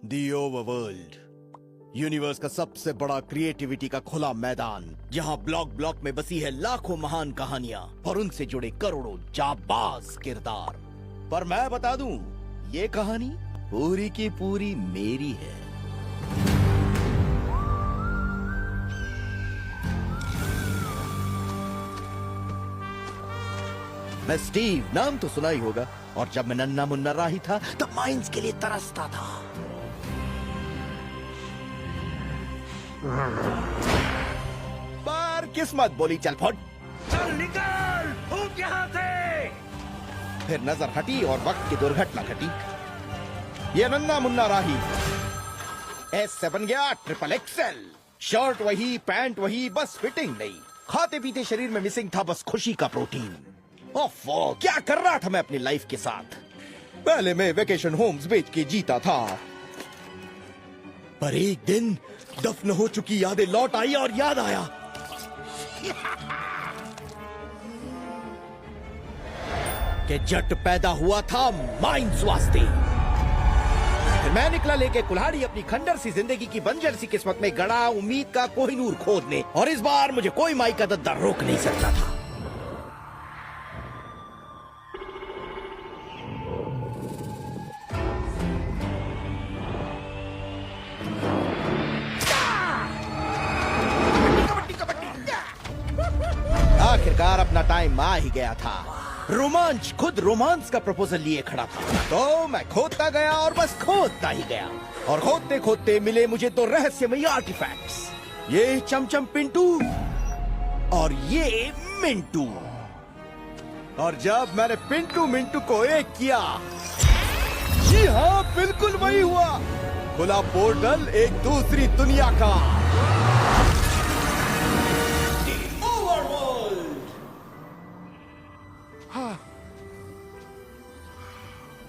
दी overworld, universe का सबसे बड़ा क्रिएटिविटी का खुला मैदान, जहां ब्लॉक ब्लॉक में बसी है लाखों महान कहानियां और उनसे जुड़े करोड़ों जाबाज किरदार। पर मैं बता दूं, ये कहानी पूरी की पूरी मेरी है। मैं स्टीव, नाम तो सुना ही होगा, और जब मैं नन्ना मुन्ना राही था तब माइंस के लिए तरसता था। पर किस्मत बोली चल फट, चल निकल, फूट यहाँ से। फिर नजर हटी और वक्त की दुर्घटना घटी। ये नन्ना मुन्ना राही S से बन गया XXL। शर्ट वही, पैंट वही, बस फिटिंग नहीं। खाते पीते शरीर में मिसिंग था बस खुशी का प्रोटीन। ओफो, क्या कर रहा था मैं अपनी लाइफ के साथ। पहले मैं वेकेशन होम्स बेच के जीता था, पर एक दिन दफन हो चुकी यादें लौट आई और याद आया कि जट पैदा हुआ था माइंस वास्ते। फिर मैं निकला लेके कुल्हाड़ी अपनी खंडर सी जिंदगी की बंजर सी किस्मत में गड़ा उम्मीद का कोहिनूर खोदने, और इस बार मुझे कोई माई का दद्दा रोक नहीं सकता था। आखिरकार अपना टाइम आ ही गया था। रोमांच खुद रोमांस का प्रपोजल लिए खड़ा था, तो मैं खोदता गया और बस खोदता ही गया। और खोदते खोदते मिले मुझे तो रहस्यमयी आर्टिफैक्ट्स, ये चमचम पिंटू और ये मिंटू। और जब मैंने पिंटू मिंटू को एक किया, जी हाँ, बिल्कुल वही हुआ। खुला पोर्टल एक दूसरी दुनिया का।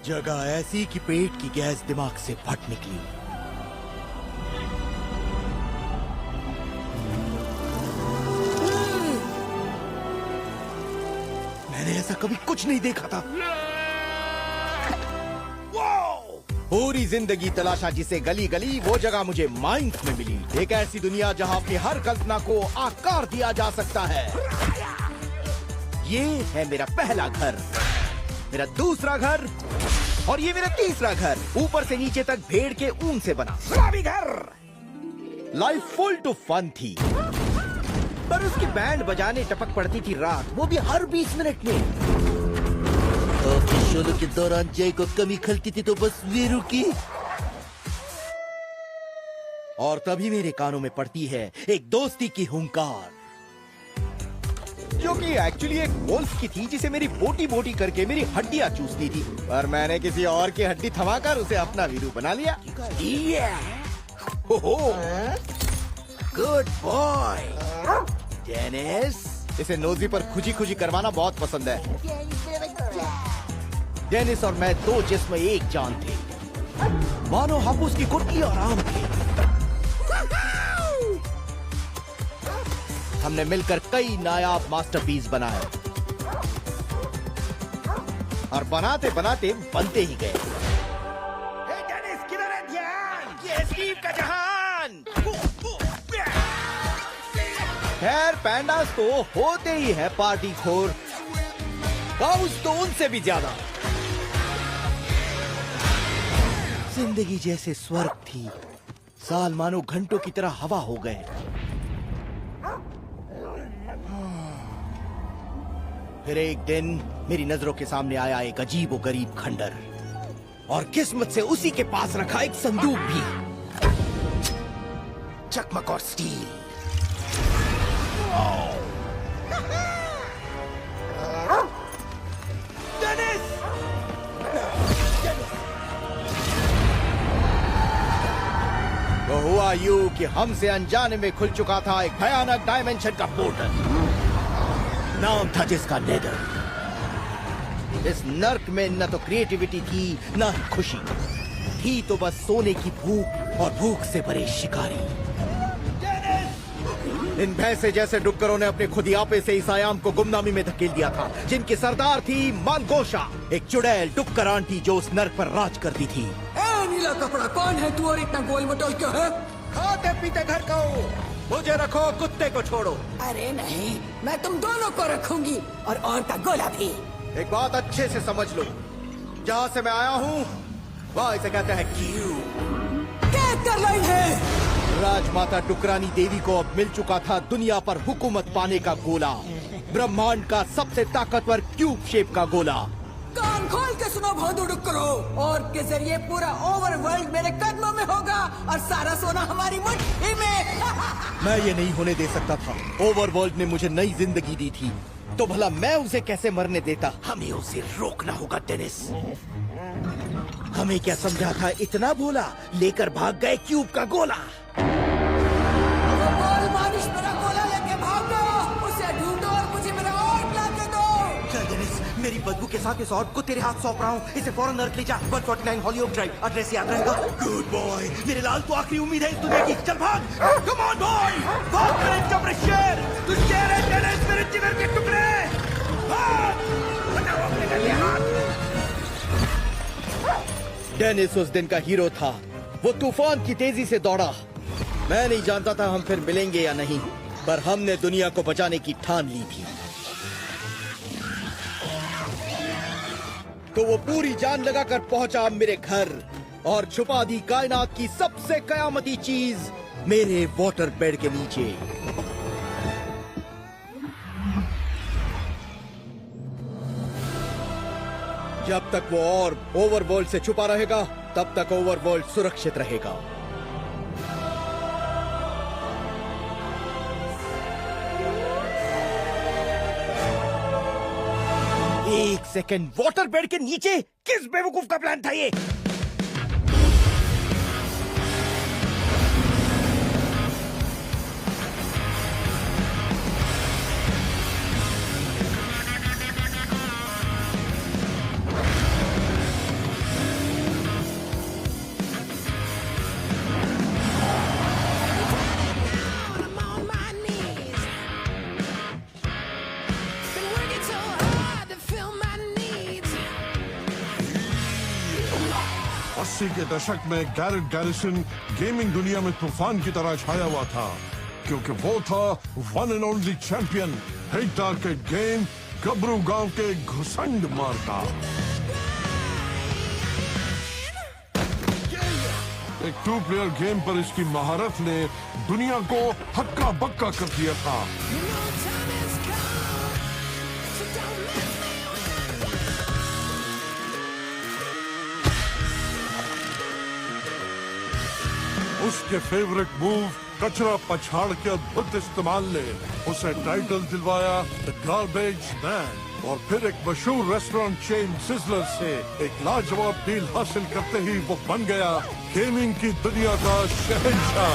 जगह ऐसी कि पेट की गैस दिमाग से फट निकली। मैंने ऐसा कभी कुछ नहीं देखा था। पूरी जिंदगी तलाशा जिसे गली गली, वो जगह मुझे माइंस में मिली। एक ऐसी दुनिया जहां अपनी हर कल्पना को आकार दिया जा सकता है। ये है मेरा पहला घर, मेरा दूसरा घर, और ये मेरा तीसरा घर। ऊपर से नीचे तक भेड़ के ऊन से बना गुलाबी घर। लाइफ फुल टू फन थी, पर उसकी बैंड बजाने टपक पड़ती थी रात, वो भी हर 20 मिनट में। ऑफिस शो के दौरान जय को कमी खलती थी तो बस वीरू की। और तभी मेरे कानों में पड़ती है एक दोस्ती की हुंकार, जो कि एक्चुअली एक वोल्फ की थी, जिसे मेरी बोटी बोटी करके मेरी हड्डियां चूसती थी। पर मैंने किसी और की हड्डी थमाकर उसे अपना वीरू बना लिया। Good boy Dennis. इसे नोजी पर खुजी खुजी करवाना बहुत पसंद है। डेनिस और मैं दो जिस्म एक जान थे, मानो हम उसकी गुटली और आम थे। हमने मिलकर कई नायाब मास्टरपीस बनाए, और बनाते बनाते बनते ही गए। डेनिस, किधर है ध्यान? ये स्टीव का जहान। खैर, पैंडास तो होते ही है पार्टी खोर, काउस तो उनसे भी ज्यादा। जिंदगी जैसे स्वर्ग थी, साल मानो घंटों की तरह हवा हो गए। फिर एक दिन मेरी नजरों के सामने आया एक अजीब और गरीब खंडर, और किस्मत से उसी के पास रखा एक संदूक भी, चकमक और स्टील। डेनिस! तो हुआ यूं कि हमसे अनजाने में खुल चुका था एक भयानक डायमेंशन का पोर्टल, नाम था जिसका नेदर। इस नर्क में न तो क्रिएटिविटी थी, न ही खुशी थी, तो बस सोने की भूख और भूख से भरे शिकारी। इन भैंसे जैसे डुक्करों ने अपने खुदियापे से इस आयाम को गुमनामी में धकेल दिया था, जिनकी सरदार थी मालगोशा, एक चुड़ैल डुक्कर आंटी जो उस नर्क पर राज करती थी। ढीला कपड़ा कौन है तू और इतना गोल मटोल क्यों है? खाते पीते घर का हो, मुझे रखो, कुत्ते को छोड़ो। अरे नहीं, मैं तुम दोनों को रखूंगी और का गोला भी। एक बात अच्छे से समझ लो, जहाँ से मैं आया हूँ वहाँ इसे कहते हैं क्यू। क्या कर रही है? राजमाता टुकरानी देवी को अब मिल चुका था दुनिया पर हुकूमत पाने का गोला, ब्रह्मांड का सबसे ताकतवर क्यूब शेप का गोला। कान खोल के सुनो भौंदू करो, और के जरिए पूरा ओवरवर्ल्ड मेरे कदमों में होगा और सारा सोना हमारी मुट्ठी में। मैं ये नहीं होने दे सकता था। ओवरवर्ल्ड ने मुझे नई जिंदगी दी थी, तो भला मैं उसे कैसे मरने देता? हमें उसे रोकना होगा डेनिस। हमें क्या समझा था इतना भोला, लेकर भाग गए क्यूब का गोला। वो गोल मानिश मेरा गोला लेके भागो, उसे ढूंढो और मुझे मेरा ऑर्ड ला के दो। चल डेनिस, मेरी बदबू के साथ इस ऑर्ड को तेरे हाथ सौंप रहा हूँ। इसे फौरन अर्थ ले जा। 149 हॉलीवुड ड्राइव, एड्रेस याद रहेगा? गुड बॉय, मेरे लाल तो आखिरी उम्मीद है इस दुनिया की। चल भाग, कम ऑन बॉय, भाग मेरे कब्र शेर। तू शेर है डेनिस, मेरे जिगर के टुकड़े। भाग, हटाओ अपने गंदे हाथ। डेनिस उस दिन का हीरो था। वो तूफान की तेजी से दौड़ा। मैं नहीं जानता था हम फिर मिलेंगे या नहीं, पर हमने दुनिया को बचाने की ठान ली थी। तो वो पूरी जान लगाकर पहुंचा मेरे घर और छुपा दी कायनात की सबसे कयामती चीज मेरे वाटर बेड के नीचे। जब तक वो और ओवरवर्ल्ड से छुपा रहेगा, तब तक ओवरवर्ल्ड सुरक्षित रहेगा। एक सेकंड, वाटर बेड के नीचे? किस बेवकूफ का प्लान था ये? I'm on my knees. Been working so hard to fill my needs. 80 के दशक में गैरेट गैरिसन गेमिंग दुनिया में तूफान की तरह छाया हुआ था, क्योंकि वो था one and only champion hit arcade game गबरू गांव के घुसंड मारता। एक 2 प्लेयर गेम पर इसकी महारत ने दुनिया को हक्का बक्का कर दिया था। You know time has come, so don't mess me with. उसके फेवरेट मूव कचरा पछाड़ के अद्भुत इस्तेमाल ने उसे टाइटल दिलवाया द गार्बेज मैन, और फिर एक मशहूर रेस्टोरेंट चेन सिजलर से एक लाजवाब डील हासिल करते ही वो बन गया गेमिंग की दुनिया का शहंशाह।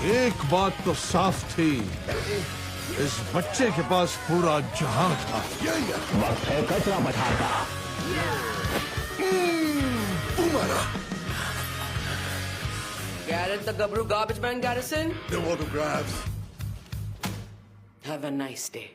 एक बात तो साफ थी, इस बच्चे के पास पूरा जहां था। वक्त है कचरा पठार का। Garrett the Gabru Garbage Man Garrison. The autographs. Have a nice day.